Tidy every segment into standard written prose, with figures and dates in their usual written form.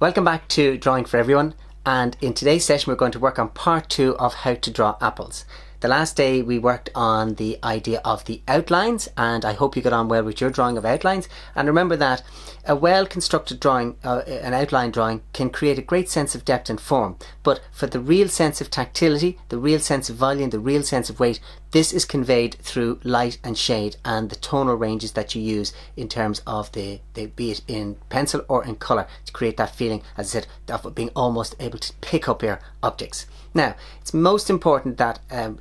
Welcome back to Drawing for Everyone, and in today's session we're going to work on part 2 of how to draw apples. The last day we worked on the idea of the outlines, and I hope you got on well with your drawing of outlines. And remember that a well constructed drawing, an outline drawing, can create a great sense of depth and form, but for the real sense of tactility, the real sense of volume, the real sense of weight, this is conveyed through light and shade and the tonal ranges that you use in terms of the be it in pencil or in colour, to create that feeling, as I said, of being almost able to pick up your objects. Now, it's most important that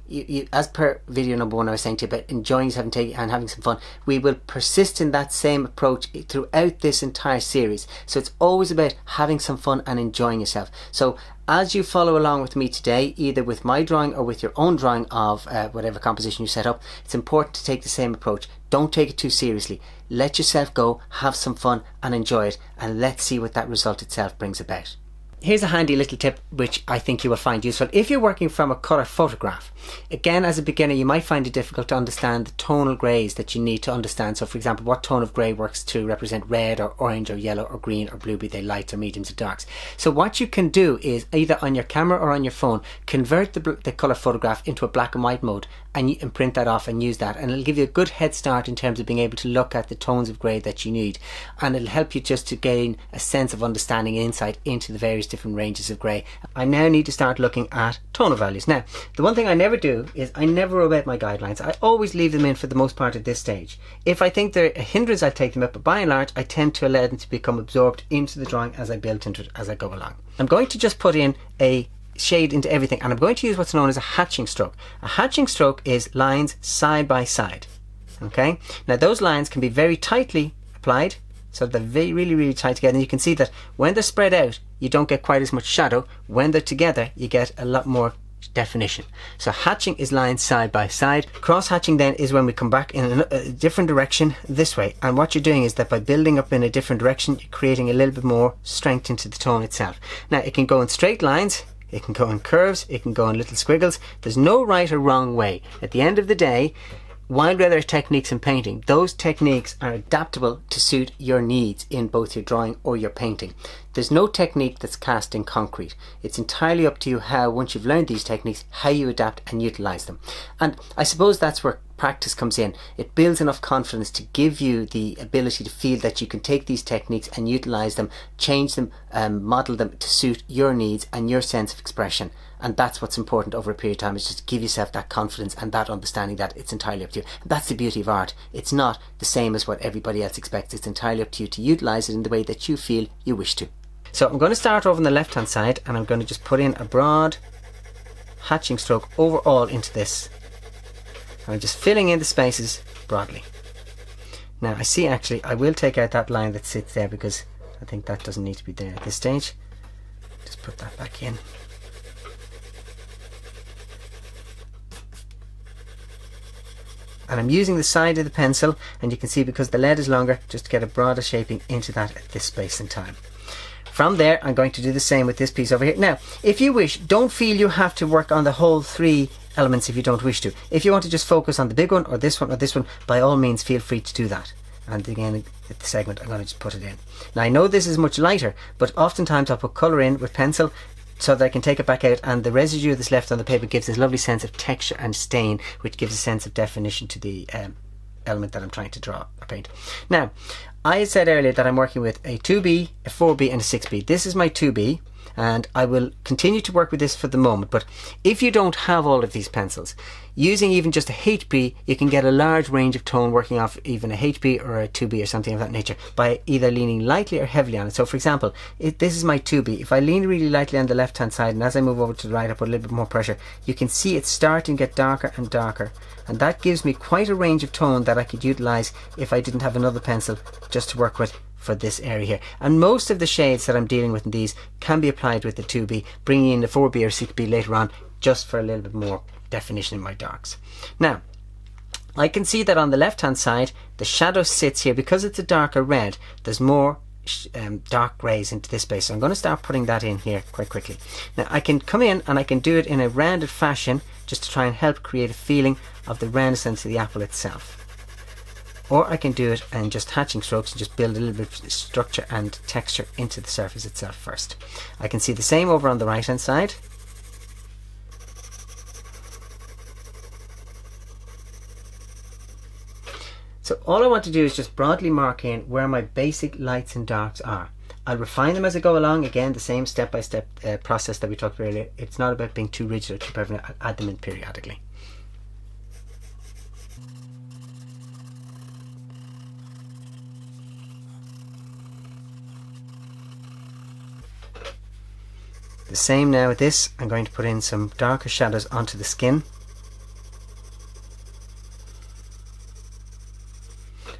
you, as per video number 1 I was saying to you about enjoying yourself and having some fun, we will persist in that same approach throughout this entire series. So it's always about having some fun and enjoying yourself. So as you follow along with me today, either with my drawing or with your own drawing of whatever composition you set up, it's important to take the same approach. Don't take it too seriously. Let yourself go, have some fun and enjoy it, and let's see what that result itself brings about. Here's a handy little tip which I think you will find useful if you're working from a colour photograph. Again, as a beginner you might find it difficult to understand the tonal greys that you need to understand. So for example, what tone of grey works to represent red or orange or yellow or green or blue, be they lights or mediums or darks. So what you can do is either on your camera or on your phone, convert the colour photograph into a black and white mode and print that off and use that, and it'll give you a good head start in terms of being able to look at the tones of grey that you need, and it'll help you just to gain a sense of understanding and insight into the various different ranges of grey. I now need to start looking at tonal values. Now, the one thing I never do is I never rub out my guidelines. I always leave them in for the most part at this stage. If I think they're a hindrance, I'll take them out, but by and large I tend to allow them to become absorbed into the drawing as I build into it as I go along. I'm going to just put in a shade into everything, and I'm going to use what's known as a hatching stroke. A hatching stroke is lines side by side. Okay, now those lines can be very tightly applied, so they're really tight together, and you can see that when they're spread out you don't get quite as much shadow. When they're together you get a lot more definition. So hatching is lines side by side. Cross hatching then is when we come back in a different direction this way, and what you're doing is that by building up in a different direction you're creating a little bit more strength into the tone itself. Now it can go in straight lines, it can go in curves, it can go in little squiggles. There's no right or wrong way. At the end of the day, while there are techniques in painting, those techniques are adaptable to suit your needs in both your drawing or your painting. There's no technique that's cast in concrete. It's entirely up to you how, once you've learned these techniques, how you adapt and utilize them. And I suppose that's where practice comes in. It builds enough confidence to give you the ability to feel that you can take these techniques and utilize them, change them, model them to suit your needs and your sense of expression. And that's what's important over a period of time, is just to give yourself that confidence and that understanding that it's entirely up to you. And that's the beauty of art. It's not the same as what everybody else expects. It's entirely up to you to utilize it in the way that you feel you wish to. So I'm going to start over on the left hand side, and I'm going to just put in a broad hatching stroke overall into this. I'm just filling in the spaces broadly. Now I see, actually I will take out that line that sits there because I think that doesn't need to be there at this stage. Just put that back in. And I'm using the side of the pencil, and you can see because the lead is longer, just to get a broader shaping into that at this space and time. From there I'm going to do the same with this piece over here. Now if you wish, don't feel you have to work on the whole 3 elements if you don't wish to. If you want to just focus on the big one or this one, by all means feel free to do that. And again at the segment I'm going to just put it in. Now I know this is much lighter, but oftentimes I'll put colour in with pencil so that I can take it back out, and the residue that's left on the paper gives this lovely sense of texture and stain, which gives a sense of definition to the element that I'm trying to draw or paint. Now I said earlier that I'm working with a 2B, a 4B and a 6B. This is my 2B, and I will continue to work with this for the moment, but if you don't have all of these pencils, using even just a HB, you can get a large range of tone working off even a HB or a 2B or something of that nature by either leaning lightly or heavily on it. So for example, this is my 2B. If I lean really lightly on the left hand side, and as I move over to the right I put a little bit more pressure, you can see it's starting to get darker and darker, and that gives me quite a range of tone that I could utilize if I didn't have another pencil just to work with for this area here. And most of the shades that I'm dealing with in these can be applied with the 2B, bringing in the 4B or 6B later on just for a little bit more definition in my darks. Now I can see that on the left hand side the shadow sits here because it's a darker red. There's more dark greys into this space, so I'm going to start putting that in here quite quickly. Now I can come in and I can do it in a rounded fashion just to try and help create a feeling of the roundness of the apple itself. or I can do it in just hatching strokes and just build a little bit of structure and texture into the surface itself first. I can see the same over on the right hand side. So all I want to do is just broadly mark in where my basic lights and darks are. I'll refine them as I go along. Again, the same step-by-step process that we talked about earlier. It's not about being too rigid or too perfect. I'll add them in periodically. The same now with this. I'm going to put in some darker shadows onto the skin.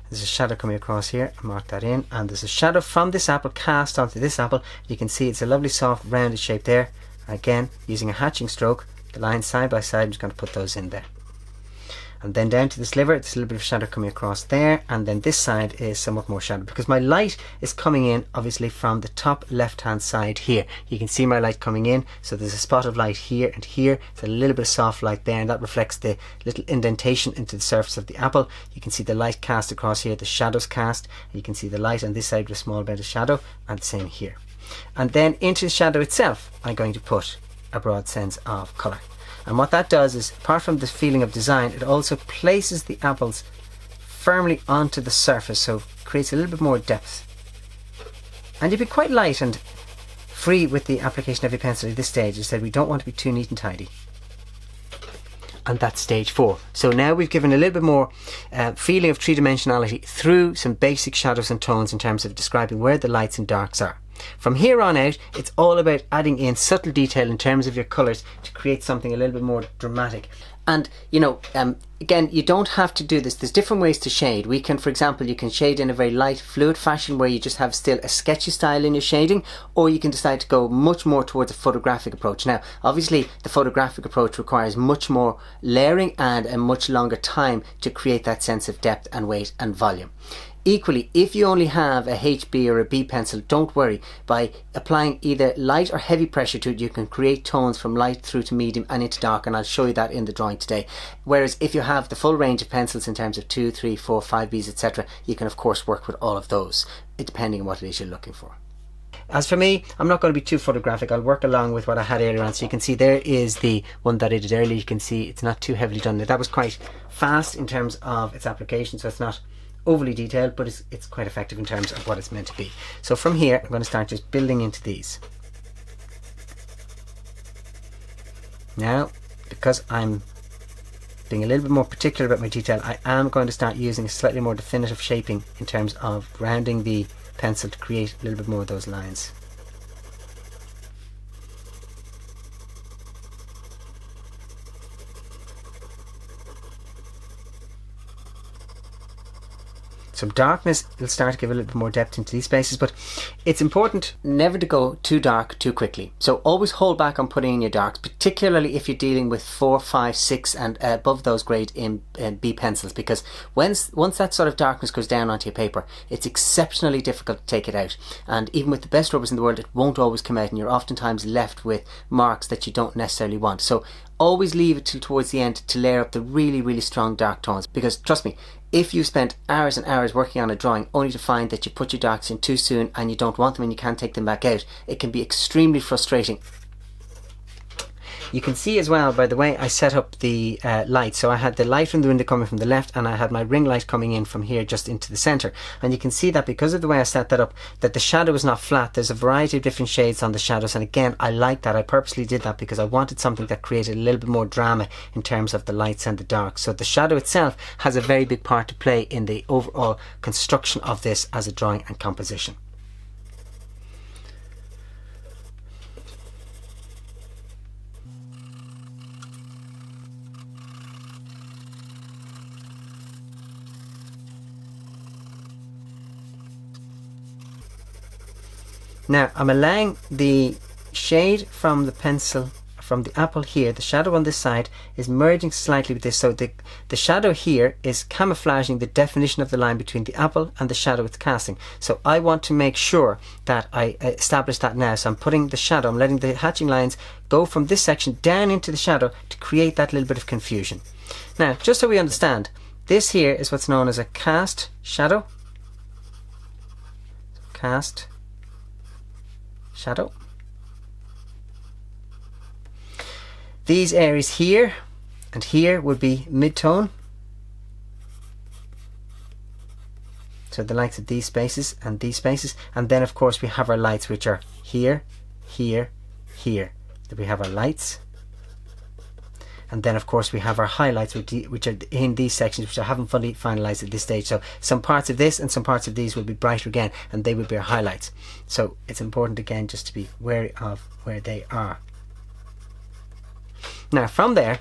There's a shadow coming across here, I mark that in, and there's a shadow from this apple cast onto this apple. You can see it's a lovely soft rounded shape there. Again, using a hatching stroke, the lines side by side, I'm just going to put those in there. And then down to the sliver, there's a little bit of shadow coming across there, and then this side is somewhat more shadow because my light is coming in obviously from the top left hand side here. You can see my light coming in, so there's a spot of light here and here. There's a little bit of soft light there, and that reflects the little indentation into the surface of the apple. You can see the light cast across here, the shadows cast, and you can see the light on this side with a small bit of shadow, and the same here. And then into the shadow itself, I'm going to put a broad sense of colour. And what that does is, apart from the feeling of design, it also places the apples firmly onto the surface, so it creates a little bit more depth. And you'd be quite light and free with the application of your pencil at this stage. As I said, we don't want to be too neat and tidy. And that's stage 4. So now we've given a little bit more feeling of three-dimensionality through some basic shadows and tones in terms of describing where the lights and darks are. From here on out, it's all about adding in subtle detail in terms of your colours to create something a little bit more dramatic. And you know, again, you don't have to do this. There's different ways to shade. We can, for example, you can shade in a very light, fluid fashion where you just have still a sketchy style in your shading, or you can decide to go much more towards a photographic approach. Now, obviously, the photographic approach requires much more layering and a much longer time to create that sense of depth and weight and volume. Equally, if you only have a HB or a B pencil, don't worry. By applying either light or heavy pressure to it, you can create tones from light through to medium and into dark, and I'll show you that in the drawing today. Whereas if you have the full range of pencils in terms of 2, 3, 4, 5Bs, etc., you can of course work with all of those, depending on what it is you're looking for. As for me, I'm not going to be too photographic. I'll work along with what I had earlier on. So you can see there is the one that I did earlier. You can see it's not too heavily done. That was quite fast in terms of its application, so it's not overly detailed, but it's quite effective in terms of what it's meant to be. So from here, I'm going to start just building into these. Now, because I'm being a little bit more particular about my detail, I am going to start using a slightly more definitive shaping in terms of rounding the pencil to create a little bit more of those lines. Some darkness will start to give a little bit more depth into these spaces, but it's important never to go too dark too quickly. So always hold back on putting in your darks, particularly if you're dealing with 4, 5, 6 and above those grade in B pencils, because once that sort of darkness goes down onto your paper, it's exceptionally difficult to take it out. And even with the best rubbers in the world, it won't always come out, and you're oftentimes left with marks that you don't necessarily want. So always leave it till towards the end to layer up the really, really strong dark tones, because trust me, if you spent hours and hours working on a drawing only to find that you put your darks in too soon and you don't want them and you can't take them back out, it can be extremely frustrating. You can see as well by the way I set up the light. So I had the light from the window coming from the left, and I had my ring light coming in from here just into the center. And you can see that because of the way I set that up, that the shadow is not flat. There's a variety of different shades on the shadows, and again, I like that. I purposely did that because I wanted something that created a little bit more drama in terms of the lights and the darks. So the shadow itself has a very big part to play in the overall construction of this as a drawing and composition. Now I'm allowing the shade from the pencil, from the apple here, the shadow on this side is merging slightly with this, so the shadow here is camouflaging the definition of the line between the apple and the shadow it's casting. So I want to make sure that I establish that now. So I'm putting the shadow, I'm letting the hatching lines go from this section down into the shadow to create that little bit of confusion. Now, just so we understand, This here is what's known as a cast shadow. Cast shadow. These areas here and here would be mid-tone. So the likes of these spaces and these spaces. And then of course we have our lights, which are here, here, here. Then we have our lights. And then of course we have our highlights, which are in these sections, which I haven't fully finalized at this stage. So some parts of this and some parts of these will be brighter again, and they will be our highlights. So it's important again just to be wary of where they are. Now from there,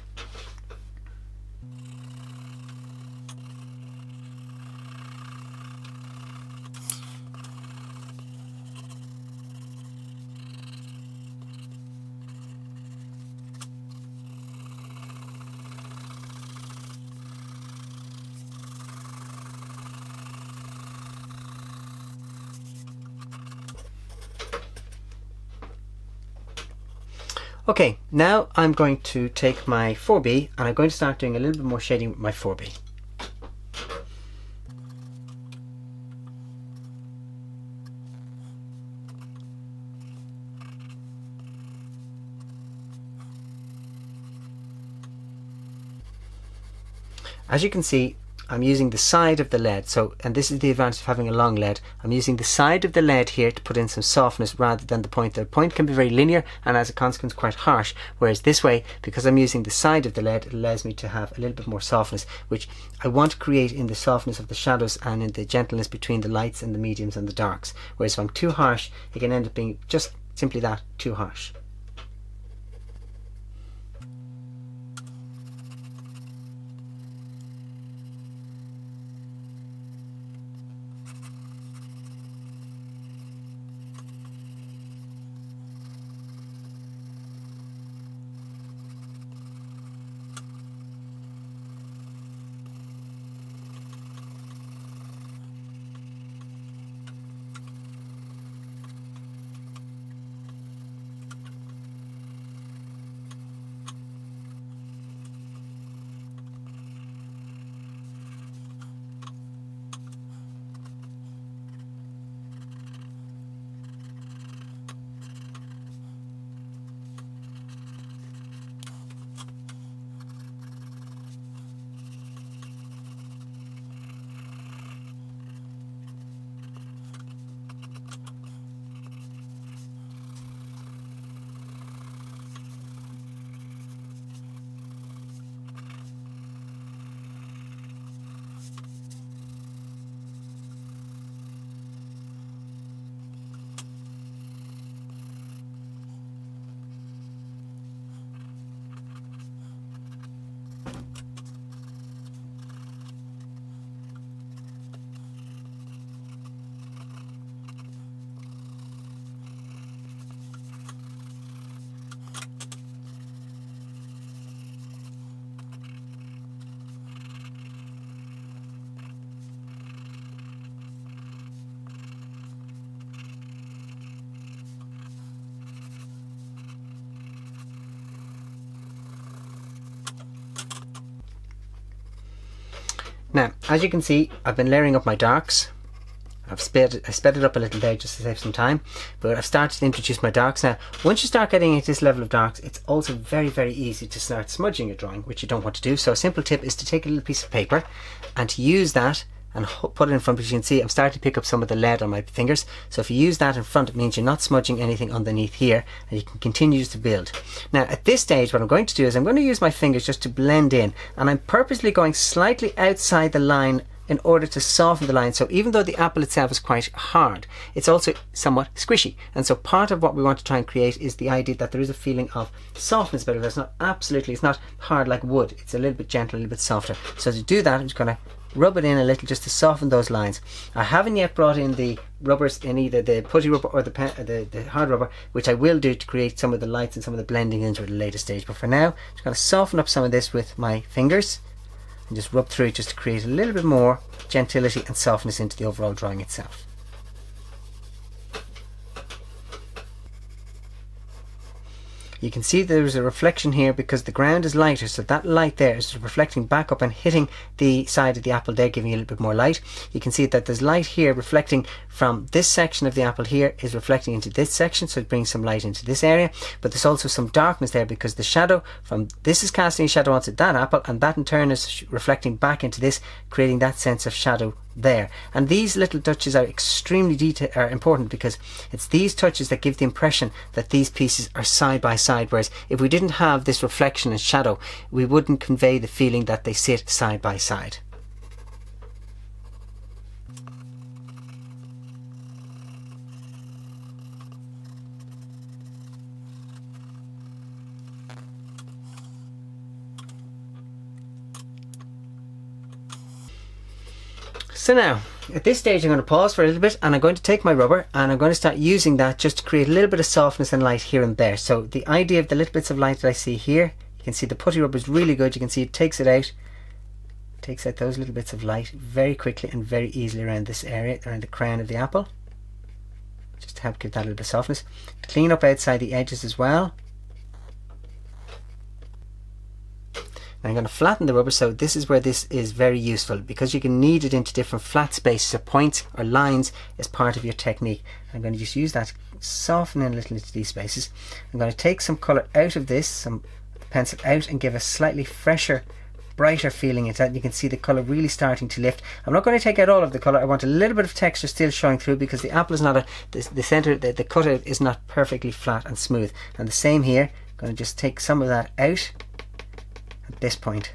okay, now I'm going to take my 4B and I'm going to start doing a little bit more shading with my 4B. As you can see, I'm using the side of the lead, and this is the advantage of having a long lead. I'm using the side of the lead here to put in some softness rather than the point. The point can be very linear and as a consequence quite harsh, whereas this way, because I'm using the side of the lead, it allows me to have a little bit more softness, which I want to create in the softness of the shadows and in the gentleness between the lights and the mediums and the darks. Whereas if I'm too harsh, it can end up being just simply that, too harsh. Now, as you can see, I've been layering up my darks. I sped it up a little there just to save some time, but I've started to introduce my darks. Now, once you start getting at this level of darks, it's also very, very easy to start smudging your drawing, which you don't want to do. So a simple tip is to take a little piece of paper and to use that and put it in front. As you can see, I'm starting to pick up some of the lead on my fingers. So if you use that in front, it means you're not smudging anything underneath here, and you can continue to build. Now at this stage, what I'm going to do is I'm going to use my fingers just to blend in, and I'm purposely going slightly outside the line in order to soften the line. So even though the apple itself is quite hard, it's also somewhat squishy. And so part of what we want to try and create is the idea that there is a feeling of softness about it. It's not hard like wood. It's a little bit gentler, a little bit softer. So to do that, I'm just going to rub it in a little just to soften those lines. I haven't yet brought in the rubbers, in either the putty rubber or the hard rubber, which I will do to create some of the lights and some of the blending into at a later stage. But for now, I'm just going to soften up some of this with my fingers and just rub through it just to create a little bit more gentility and softness into the overall drawing itself. You can see there's a reflection here because the ground is lighter, so that light there is reflecting back up and hitting the side of the apple there, giving you a little bit more light. You can see that there's light here reflecting from this section of the apple here is reflecting into this section, so it brings some light into this area, but there's also some darkness there because the shadow from this is casting a shadow onto that apple, and that in turn is reflecting back into this, creating that sense of shadow there. And these little touches are extremely important because it's these touches that give the impression that these pieces are side by side, whereas if we didn't have this reflection and shadow, we wouldn't convey the feeling that they sit side by side. So now, at this stage I'm going to pause for a little bit, and I'm going to take my rubber and I'm going to start using that just to create a little bit of softness and light here and there. So the idea of the little bits of light that I see here, you can see the putty rubber is really good. You can see it takes out those little bits of light very quickly and very easily around this area, around the crown of the apple, just to help give that a little bit of softness. To clean up outside the edges as well. I'm going to flatten the rubber, so this is where this is very useful because you can knead it into different flat spaces or points or lines as part of your technique. I'm going to just use that to soften in a little into these spaces. I'm going to take some colour out of this, some pencil out, and give a slightly fresher, brighter feeling into that. You can see the colour really starting to lift. I'm not going to take out all of the colour. I want a little bit of texture still showing through because the apple is not the centre, the cutout is not perfectly flat and smooth. And the same here. I'm going to just take some of that out at this point,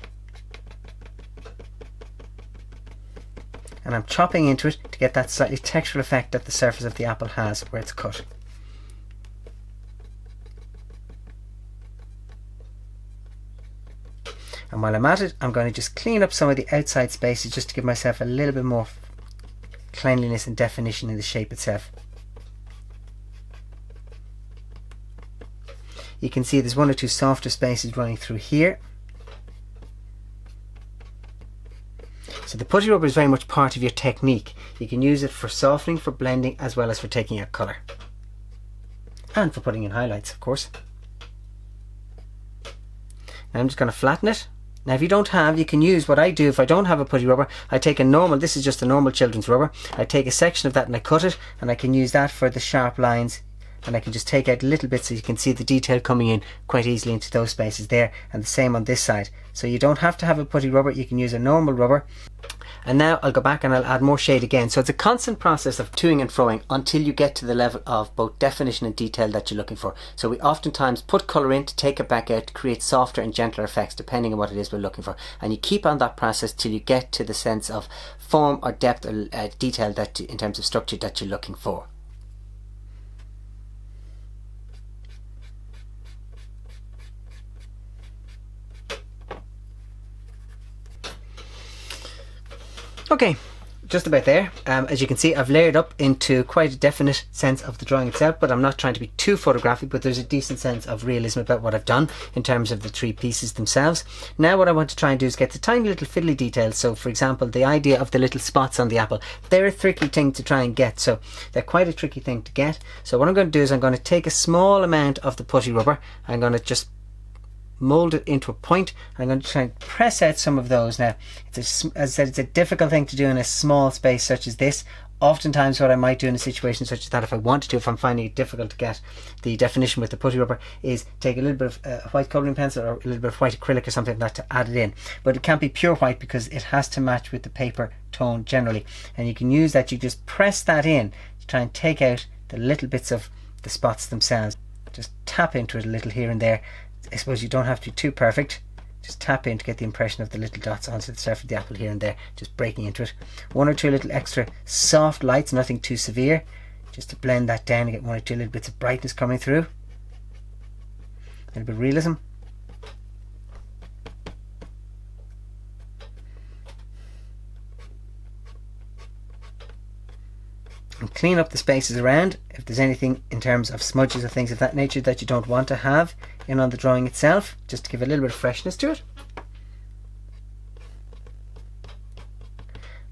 and I'm chopping into it to get that slightly textural effect that the surface of the apple has where it's cut. And while I'm at it, I'm going to just clean up some of the outside spaces just to give myself a little bit more cleanliness and definition in the shape itself. You can see there's one or two softer spaces running through here. So the putty rubber is very much part of your technique. You can use it for softening, for blending, as well as for taking out colour. And for putting in highlights, of course. Now I'm just going to flatten it. Now if you don't have, you can use what I do. If I don't have a putty rubber, I take a normal, this is just a normal children's rubber. I take a section of that and I cut it, and I can use that for the sharp lines. And I can just take out little bits so you can see the detail coming in quite easily into those spaces there, and the same on this side. So you don't have to have a putty rubber, you can use a normal rubber. And now I'll go back and I'll add more shade again. So it's a constant process of toing and froing until you get to the level of both definition and detail that you're looking for. So we oftentimes put colour in to take it back out to create softer and gentler effects depending on what it is we're looking for. And you keep on that process till you get to the sense of form or depth or detail that in terms of structure that you're looking for. Okay, just about there. As you can see, I've layered up into quite a definite sense of the drawing itself, but I'm not trying to be too photographic, but there's a decent sense of realism about what I've done in terms of the three pieces themselves. Now what I want to try and do is get the tiny little fiddly details. So for example, the idea of the little spots on the apple, they're a tricky thing to try and get. So they're quite a tricky thing to get. So what I'm going to do is I'm going to take a small amount of the putty rubber. I'm going to just mold it into a point. I'm going to try and press out some of those. Now, as I said, it's a difficult thing to do in a small space such as this. Oftentimes what I might do in a situation such as that, if I wanted to, if I'm finding it difficult to get the definition with the putty rubber, is take a little bit of white colouring pencil or a little bit of white acrylic or something like that to add it in. But it can't be pure white because it has to match with the paper tone generally. And you can use that, you just press that in to try and take out the little bits of the spots themselves. Just tap into it a little here and there. I suppose you don't have to be too perfect. Just tap in to get the impression of the little dots onto the surface of the apple here and there, just breaking into it. One or two little extra soft lights, nothing too severe, just to blend that down and get one or two little bits of brightness coming through. A little bit of realism. And clean up the spaces around if there's anything in terms of smudges or things of that nature that you don't want to have in on the drawing itself, just to give a little bit of freshness to it.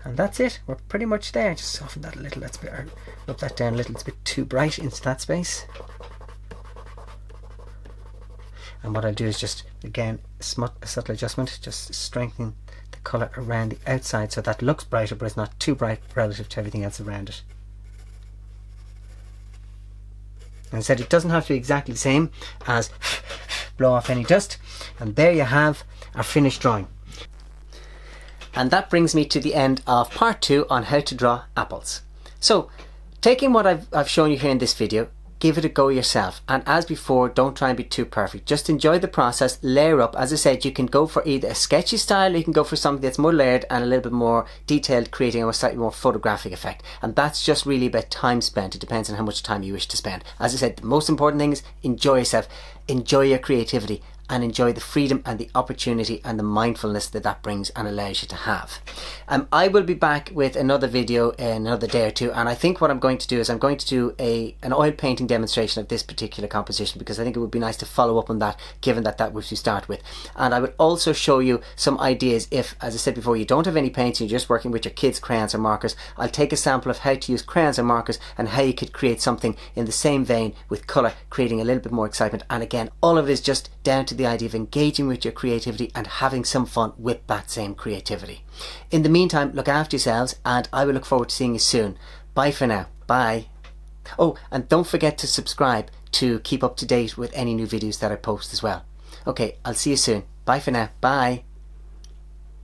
And that's it, we're pretty much there. Just soften that a little, that's a bit, or rub that down a little, it's a bit too bright into that space. And what I'll do is just, again, a subtle adjustment, just strengthening the colour around the outside so that looks brighter but it's not too bright relative to everything else around it. And I said it doesn't have to be exactly the same as blow off any dust. And there you have our finished drawing. And that brings me to the end of part 2 on how to draw apples. So, taking what I've shown you here in this video, give it a go yourself. And as before, don't try and be too perfect. Just enjoy the process, layer up. As I said, you can go for either a sketchy style, or you can go for something that's more layered and a little bit more detailed, creating a slightly more photographic effect. And that's just really about time spent. It depends on how much time you wish to spend. As I said, the most important thing is enjoy yourself, enjoy your creativity, and enjoy the freedom and the opportunity and the mindfulness that brings and allows you to have. I will be back with another video in another day or two, and I think what I'm going to do is I'm going to do an oil painting demonstration of this particular composition, because I think it would be nice to follow up on that, given that was to start with. And I would also show you some ideas if, as I said before, you don't have any paints, you're just working with your kids' crayons or markers. I'll take a sample of how to use crayons and markers and how you could create something in the same vein with colour, creating a little bit more excitement. And again, all of it is just down to the idea of engaging with your creativity and having some fun with that same creativity. In the meantime, look after yourselves, and I will look forward to seeing you soon. Bye for now. Bye. Oh, and don't forget to subscribe to keep up to date with any new videos that I post as well. Okay, I'll see you soon. Bye for now. Bye.